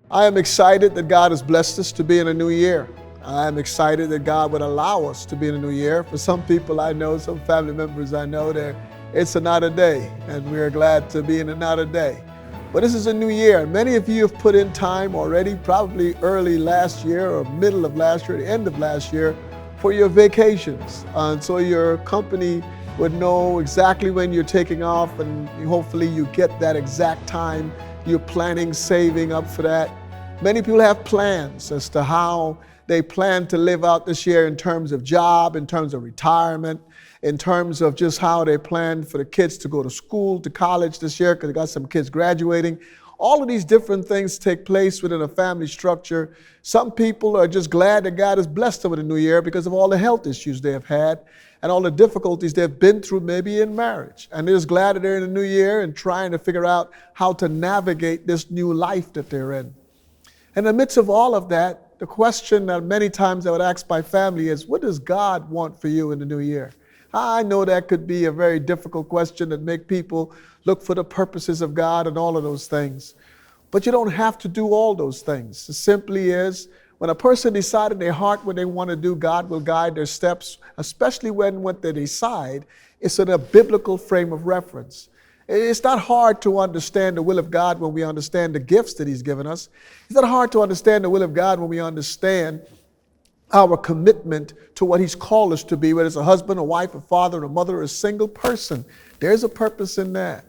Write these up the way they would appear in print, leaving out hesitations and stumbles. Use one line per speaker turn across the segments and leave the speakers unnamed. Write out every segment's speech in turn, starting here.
I am excited that God has blessed us to be in a new year. I am excited that God would allow us to be in a new year. For some people I know, some family members I know, it's another day, and we're glad to be in another day. But this is a new year. Many of you have put in time already, probably early last year or middle of last year, the end of last year, for your vacations. And so your company would know exactly when you're taking off, and hopefully you get that exact time. You're planning, saving up for that. Many people have plans as to how they plan to live out this year in terms of job, in terms of retirement, in terms of just how they plan for the kids to go to school, to college this year, because they got some kids graduating. All of these different things take place within a family structure. Some people are just glad that God has blessed them with a new year because of all the health issues they have had and all the difficulties they've been through maybe in marriage. And they're just glad that they're in a new year and trying to figure out how to navigate this new life that they're in. In the midst of all of that, the question that many times I would ask my family is, what does God want for you in the new year? I know that could be a very difficult question that make people look for the purposes of God and all of those things. But you don't have to do all those things. It simply is, when a person decides in their heart what they want to do, God will guide their steps, especially when what they decide is in a biblical frame of reference. It's not hard to understand the will of God when we understand the gifts that He's given us. It's not hard to understand the will of God when we understand our commitment to what He's called us to be, whether it's a husband, a wife, a father, a mother, or a single person. There's a purpose in that.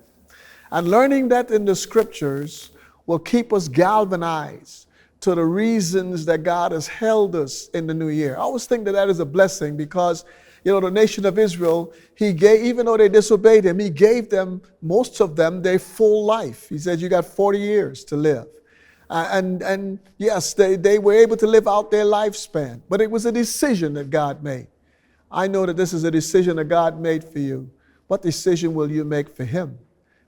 And learning that in the Scriptures will keep us galvanized to the reasons that God has held us in the new year. I always think that that is a blessing because, the nation of Israel, He gave, even though they disobeyed Him, He gave them, most of them, their full life. He said, you got 40 years to live. And yes, they were able to live out their lifespan, but it was a decision that God made. I know that this is a decision that God made for you. What decision will you make for Him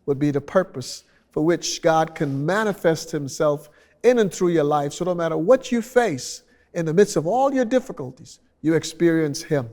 would be the purpose for which God can manifest Himself in and through your life. So no matter what you face, in the midst of all your difficulties, you experience Him.